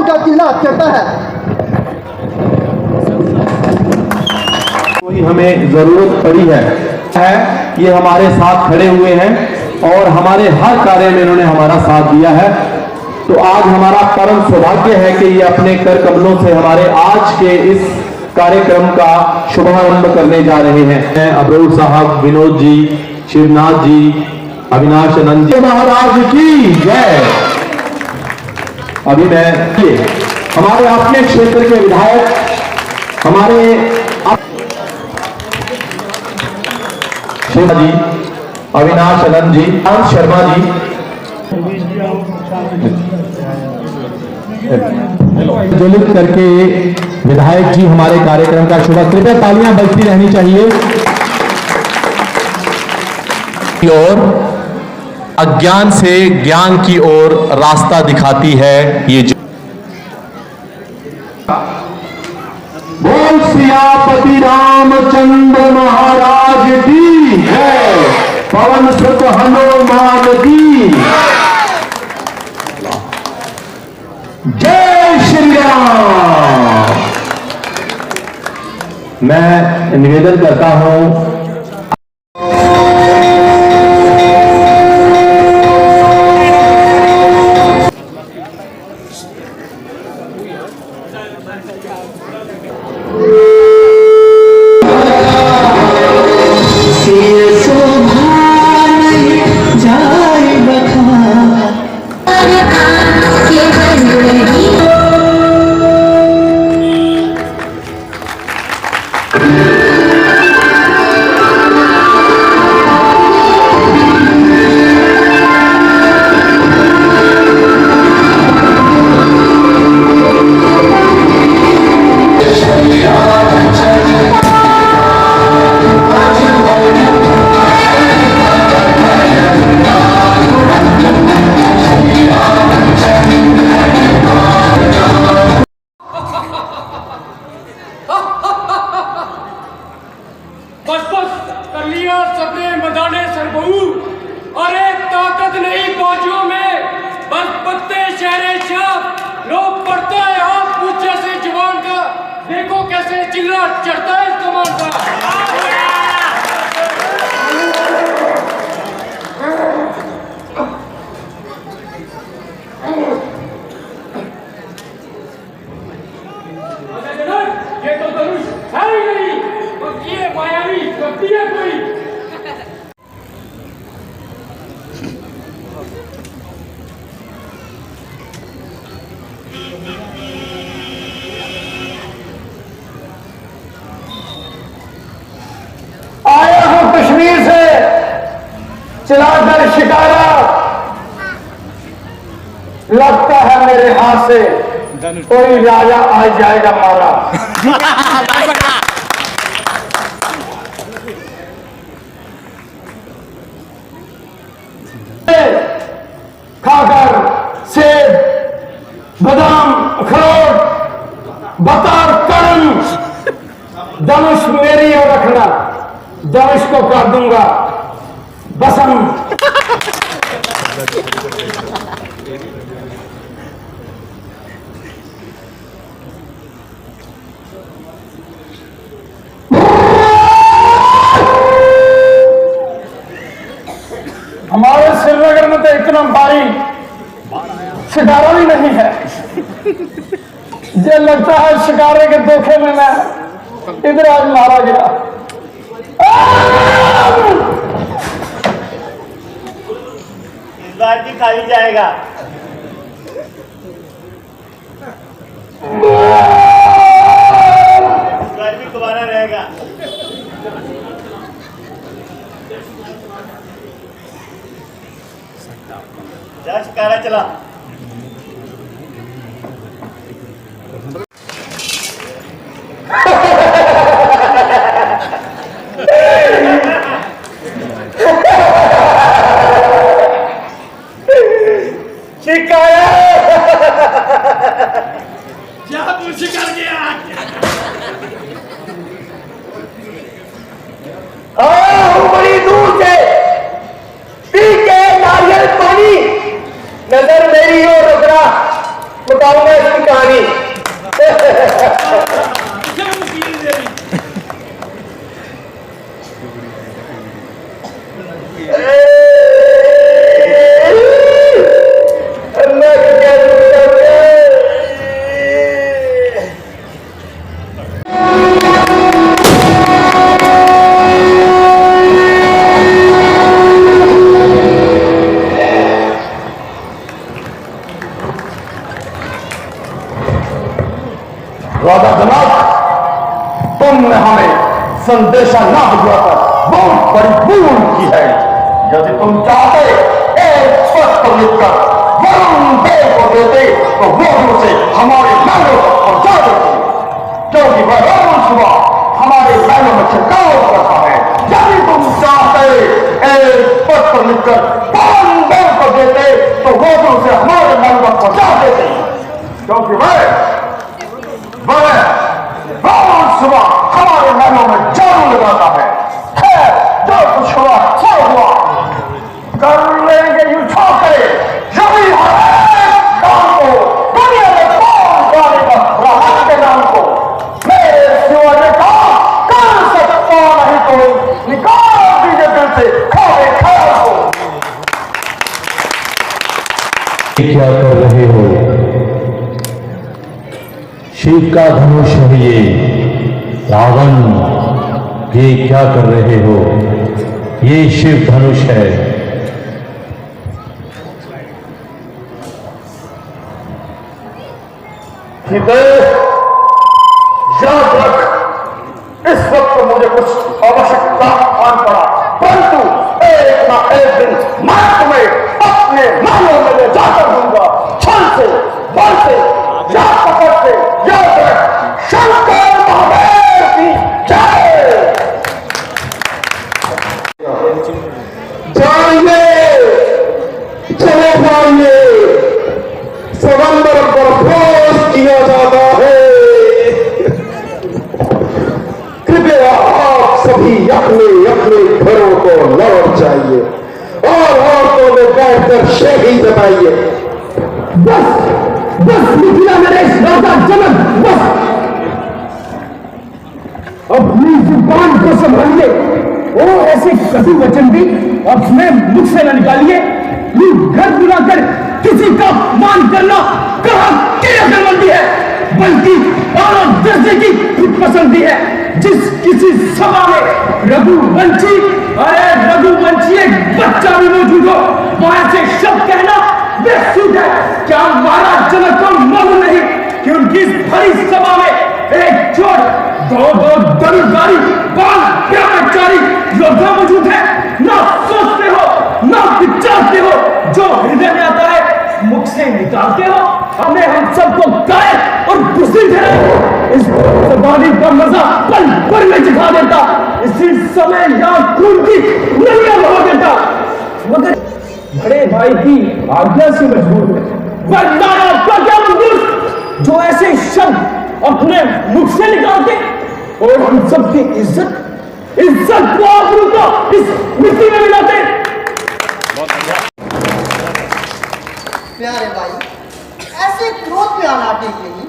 का किला चढ़ता है। कोई हमें जरूरत पड़ी है ये हमारे साथ खड़े हुए हैं और हमारे हर कार्य में इन्होंने हमारा साथ दिया है। तो आज हमारा परम सौभाग्य है कि ये अपने कर कमलों से हमारे आज के इस कार्यक्रम का शुभारंभ करने जा रहे हैं। अब्रुल साहब, विनोद जी, शिवनाथ जी, अविनाश आनंद जी महाराज की जय। अभी मैं हमारे अपने क्षेत्र के विधायक, हमारे शिव जी, अविनाश आनंद जी, शर्मा जी, ज्वलित करके विधायक जी हमारे कार्यक्रम का शुभ, कृपया तालियां बजती रहनी चाहिए। और अज्ञान से ज्ञान की ओर रास्ता दिखाती है ये बोल सियापति रामचंद्र महाराज की जय, पवन सुत हनुमान की जय श्री राम। मैं निवेदन करता हूं चलाकर शिकारा, लगता है मेरे हाथ से कोई राजा आ जाएगा मारा। खाकर सेब, बादाम, अखरोट, बतर, करण, धनुष मेरी ओर रखना, धनुष को काट दूंगा बसंत। हमारे श्रीनगर में तो इतना भारी शिकारा भी नहीं है। ये लगता है शिकारे के धोखे में मैं इधर आज मारा गया। इस बार भी खाली जाएगा। इस बार भी दोबारा रहेगा। जा शिकारा चला। पानी। राजा जनक, तुमने हमें संदेशा ना भिजवाकर बहुत बड़ी भूल की है। यदि तुम चाहते एक स्पष्ट लिखकर वरुण देव को देते तो वो उसे हमारे महलों तक पहुंचा देते, क्योंकि वह रोज सुबह हमारे महलों में छिड़काव करता है। यदि तुम चाहते एक स्पष्ट लिखकर वरुण देव को देते तो वो उसे हमारे महलों तक पहुंचा देते, क्योंकि वह रोज सुबह हमारे महलों में झाड़ू लगाता है। जो कुछ हुआ सो हुआ, कर लेंगे यूं छोकरे। यदि हर एक काम को दुनिया में कौन जानेगा राहत के नाम को, मेरे सिवा ये काम कर सकता नहीं कोई। निकाल दीजिए दिल से खोए ख्याल को। क्या कर रहे हो? शिव का धनुष है ये। रावण, ये क्या कर रहे हो? ये शिव धनुष है। याद रख, इस वक्त मुझे कुछ आवश्यकता आन पड़ा, परंतु एक ना एक दिन मैं तुम्हें अपने महलों में ले जाकर दूंगा। छल से, बल से, या पकड़ से। याद रख, शंकर महादेव की जय। जाइए, चले जाइए, समंदर पर खोज किया जाता है। कृपया आप सभी अपने अपने घरों को लौट जाइए और औरतों में बैठकर शेखी जताइए। बस बस मिथिला नरेश राजा जनक, बस अपनी जुबान को संभालिए और ऐसे कटु वचन भी अपने मुख से न निकालिए। ये घर बुलाकर किसी का मान करना कहाँ की अकलमंदी है, बल्कि औरत दर्जे की खुदपसंदी है। जिस किसी सभा में रघुवंशी, अरे रघुवंशी एक बच्चा भी मौजूद हो, तो ऐसे शब्द कहना बेसूद है। क्या महाराज जनक को मालूम नहीं कि उनकी इस भरी सभा में एक चोर, दो धनुर्धारी, 5 ब्रह्मचारी योद्धा मौजूद है? ना सोचते हो, ना विचारते हो, जो हृदय में आता है मुख से निकालते हो। हमें हम सबको गाय और बुजुर्ग है। इस जबानी का मजा पल भर में दिखा देता, इसी समय यहाँ खून की नदियां बहा देता, मगर बड़े भाई की आज्ञा से मजबूर है। वरना आपका क्या मंजूर जो ऐसे शब्द अपने मुख से निकालते और हम सबकी इज्जत को आबरू को इस मिट्टी में मिलाते। प्यारे भाई, ऐसे क्रोध में आना ठीक नहीं।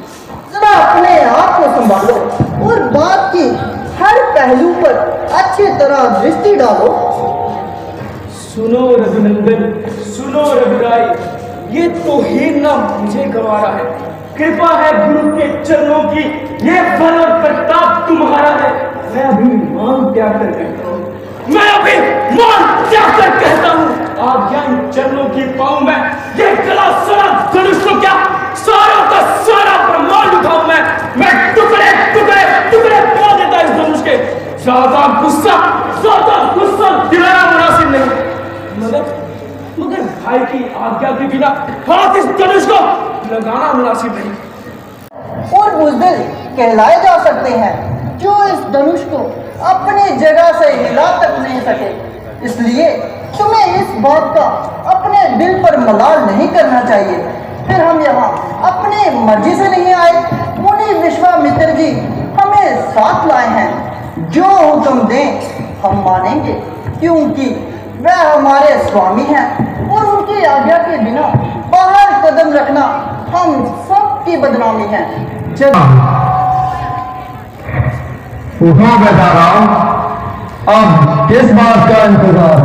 जरा अपने आप को संभालो और बात की हर पहलू पर अच्छी तरह दृष्टि डालो। सुनो रघुनंदन, सुनो रघुराई, ये तौहीन ना मुझे गंवारा है। कृपा है गुरु के चरणों की, ये बल और प्रताप तुम्हारा है। मैं अभी मान त्याग कर कहता हूँ, मैं अभी मान त्याग कर कहता हूँ। आज्ञा इन चरणों की पाऊं मैं, ये गला सारा धनुष को क्या सारा का सारा ब्रह्मांड उठाऊं मैं टुकड़े टुकड़े टुकड़े तोड़ देता इस धनुष के। ज्यादा गुस्सा दिलाना मुनासिब नहीं, मगर भाई की आज्ञा के बिना हाथ इस धनुष को लगाना मुनासिब नहीं। और बुज़दिल कहलाए जा सकते हैं जो इस धनुष को अपनी जगह से हिला तक नहीं सके। इसलिए तुम्हें इस बात का अपने दिल पर मलाल नहीं करना चाहिए। फिर हम यहाँ अपनी मर्जी से नहीं आए, मुनि विश्वामित्र जी हमें साथ लाए हैं। जो हुक्म दें हम मानेंगे, क्योंकि वह हमारे स्वामी हैं और उनकी आज्ञा के बिना बाहर कदम रखना हम सब सबकी बदनामी है। उठो बेचाराम, अब किस बात का इंतजार?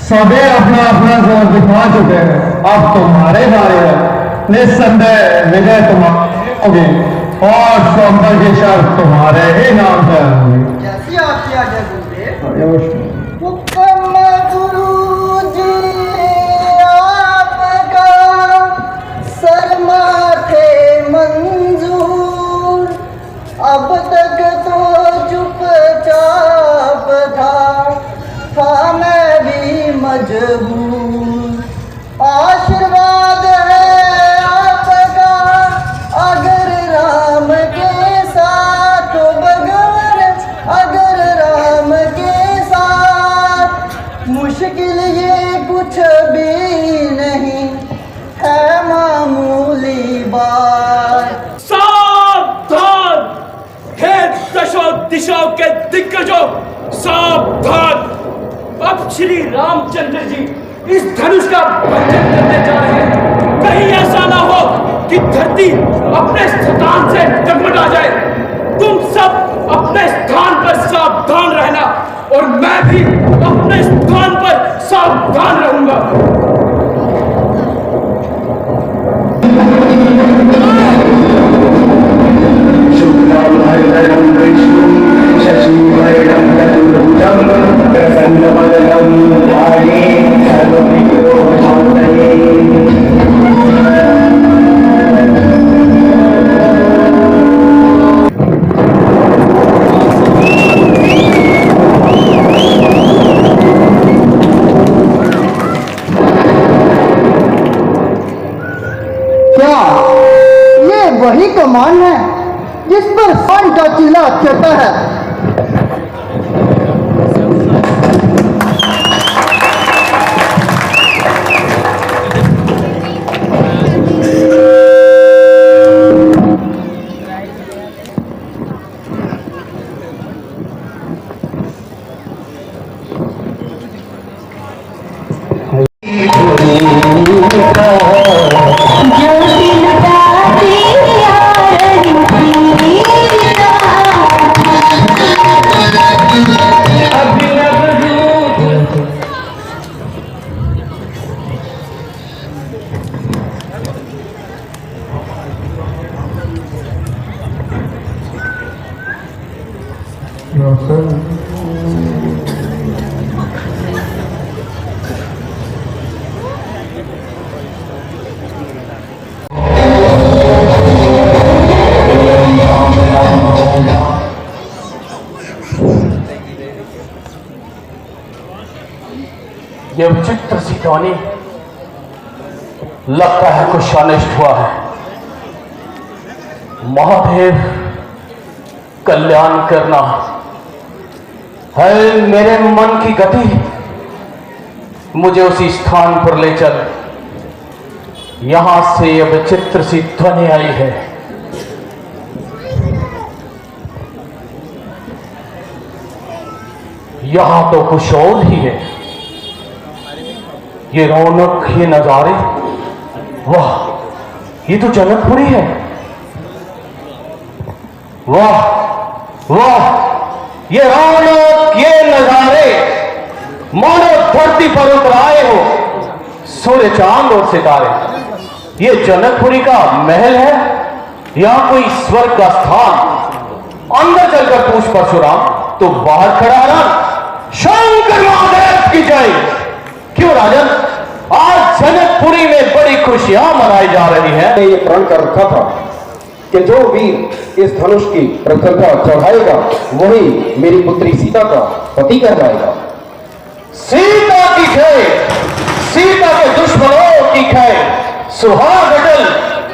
सभी अपना अपना जोर दिखा चुके हैं, अब तुम्हारे बारे में निस्संदेह विजय तुम्हारी होगी और सौंदर्य की शर्त तुम्हारे ही नाम से होगी। जैसी आपकी आज्ञा गुरुदेव। हुक्म गुरुजी आपका शर्मा थे मंजूर, अब तक तो चुपचाप था मैं भी मजबूर। आशीर्वाद है आपका अगर राम के साथ, बगैर अगर राम के साथ मुश्किल ये कुछ भी नहीं है, मामूली बात। सावधान हे दशों दिशाओं के दिग्गजों, सावधान! अब श्री रामचंद्र जी इस धनुष का भक्षण करने जा रहे हैं। कहीं ऐसा ना हो कि धरती अपने स्थान से डगमगा जाए। तुम सब अपने स्थान पर सावधान रहना और मैं भी अपने स्थान पर सावधान रहूंगा। क्या ये वही कमान है जिस पर सान का चीला चढ़ता है? ये विचित्र सी कहानी लगता है कुछ अनिष्ट हुआ है। महादेव कल्याण करना है मेरे मन की गति, मुझे उसी स्थान पर ले चल। यहां से ये विचित्र सी ध्वनि आई है। यहां तो कुछ और ही है। ये रौनक, ये नजारे, वाह, ये तो जनकपुरी है। वाह वाह, ये रौनक, ये नजारे, मानो धरती पर उतर आए हो सूर्य, चांद और सितारे। ये जनकपुरी का महल है या कोई स्वर्ग का स्थान? अंदर चलकर पूछ परशुराम, तो बाहर खड़ा रहा। शंकर महादेव की जय। क्यों राजन, आज जनकपुरी में बड़ी खुशियां मनाई जा रही है। मैंने ये प्रण कर रखा था कि जो वीर इस धनुष की प्रथमता चढ़ाएगा वही मेरी पुत्री सीता का पति कहलाएगा। सीता की जय, सीता के दुश्मनों की खैर, सुहाग अटल,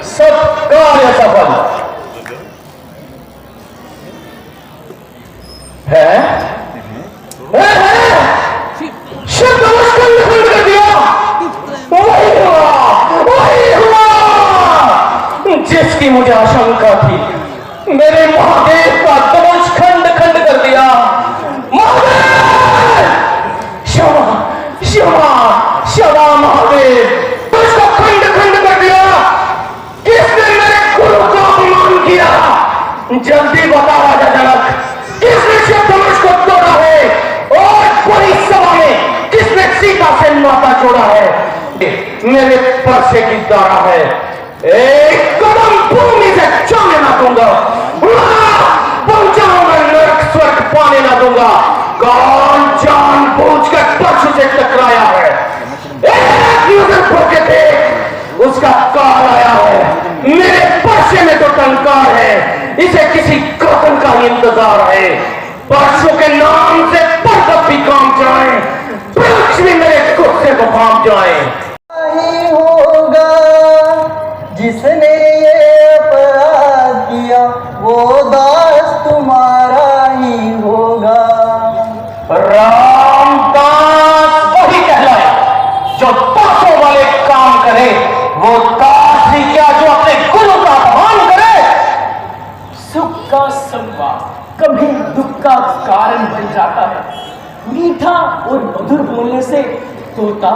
सब कार्य सफल है। शिव धनुष खंड कर दिया। वही हुआ जिसकी मुझे आशंका थी। मेरे महादेव का धनुष खंड खंड कर दिया। महादेव, क्षमा क्षमा क्षमा महादेव, उसका खंड खंड कर दिया। किसने मेरे जल्दी बता राजा जनक, किसने शिव धनुष को तोड़ा है और पूरी सभा में किसने सीता से नाता जोड़ा है? मेरे पर्से की दारा है, एक कदम भूमि से चलने ना दूंगा, पहुंचाऊंगा नरक स्वर्ग पाने ना दूंगा। कौन जानबूझकर पर्स से टकराया है? एक नजर भोके थे, उसका काल आया है। मेरे पर्से में तो टंकार है, इसे किसी कफन का ही इंतजार है। परसों के नाम से पर्वत भी काम जाए, वृक्ष भी मेरे गुस्से को भाप जाए। ही होगा जिसने ये अपराध किया, वो दास तुम्हारा ही होगा। रामदास वही कहलाए जो दासों वाले काम करे, वो दास ही क्या जो अपने गुरु का अपमान करे। सुख का संवाद कभी दुख का कारण बन जाता है। मीठा और मधुर बोलने से तोता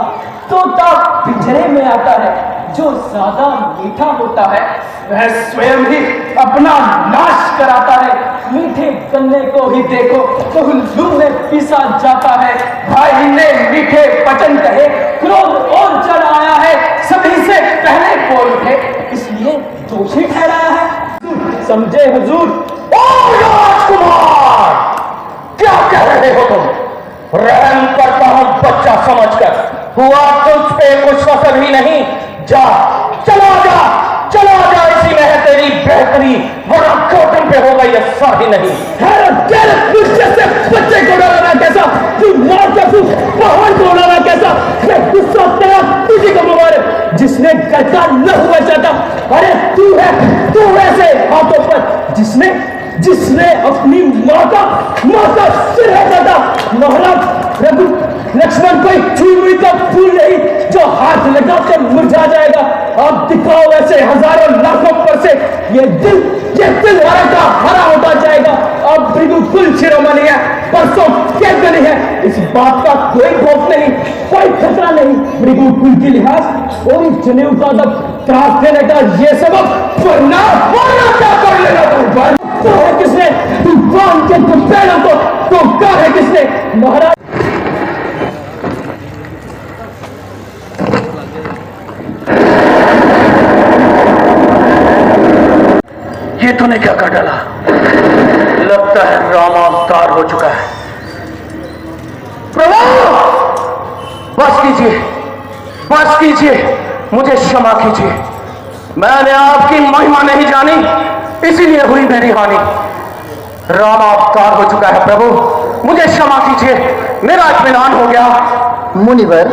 पिंजरे में आता है। जो ज्यादा मीठा होता है वह स्वयं ही अपना नाश कराता है। मीठे गन्ने को ही देखो तो लू में पीसा जाता है। भाई ने मीठे वचन कहे, क्रोध और चढ़ आया है, सभी से पहले बोल उठे, इसलिए दोषी ठहराया है। समझे हुजूर? ओ राजकुमार, क्या कह रहे हो तुम? रहम करता हूं बच्चा समझकर, हुआ तुझ पे कुछ असर ही नहीं। जा, चला जा, इसी में है तेरी बेहतरी, वरना गर्दन पे होगा ये सर ही नहीं। गुस्से से बच्चे को डराना कैसा, तू मौत का तू पहाड़ को उड़ाना कैसा। मैं गुस्सा तेरा तुझे को मुबारक, जिसने घर का लहू बचाता। अरे तू है ऐसे हाथों पर जिसने अपनी माँ का सिर हटाता। महाराज रघु लक्ष्मण कोई छुई हुई का फूल नहीं जो हाथ लगाते मुरझा जाएगा। अब दिखाओ ऐसे हजारों लाखों पर से ये दिल हरा होता जाएगा। अब बिल्कुल शिरोमणि है, परसों क्या गली है, इस बात का कोई खौफ नहीं, कोई खतरा नहीं। मृगुकुल की लिहाज और इस जनेऊ का त्रास देने का ये सबब वरना क्या कर लेना तो है किसने? तूफान के पेड़ों को तो क्या है किसने? महाराज ये तूने क्या कर डाला? लगता है राम अवतार हो चुका है। प्रभु, बस कीजिए, मुझे क्षमा कीजिए। मैंने आपकी महिमा नहीं जानी, इसीलिए हुई मेरी हानि। राम अवतार हो चुका है प्रभु, मुझे क्षमा कीजिए, मेरा इत्मीनान हो गया। मुनिवर,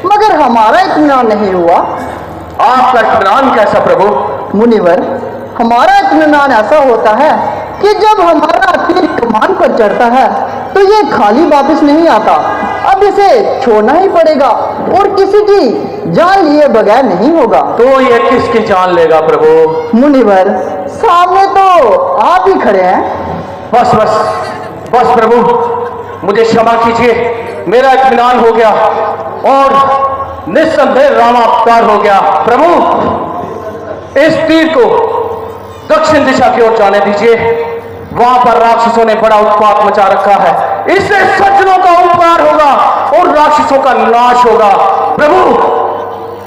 मगर हमारा इत्मीनान नहीं हुआ। आपका इत्मीनान कैसा प्रभु? मुनिवर, हमारा इत्मीनान ऐसा होता है कि जब हमारा तीर कमान पर चढ़ता है तो ये खाली वापस नहीं आता। अब इसे छोड़ना ही पड़ेगा और किसी की जान लिए बगैर नहीं होगा। तो ये किसकी जान लेगा प्रभु? मुनिवर, सामने तो आप ही खड़े हैं। बस प्रभु, मुझे क्षमा कीजिए, मेरा इत्मीनान हो गया और निस्संदेह राम अवतार हो गया। प्रभु, इस तीर को दक्षिण दिशा की ओर जाने दीजिए, वहां पर राक्षसों ने बड़ा उत्पात मचा रखा है। इससे सज्जनों का उपकार होगा और राक्षसों का नाश होगा। प्रभु,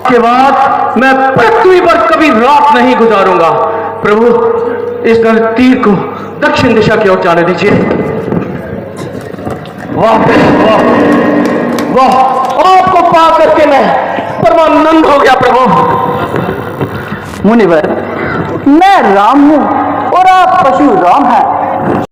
के बाद मैं पृथ्वी पर कभी रात नहीं गुजारूंगा। प्रभु, इस तीर को दक्षिण दिशा की ओर जाने दीजिए। वाह वाह वाह, आपको पा करके मैं परमानंद हो गया प्रभु। मुनिवर, मैं राम हूँ और आप परशुराम हैं।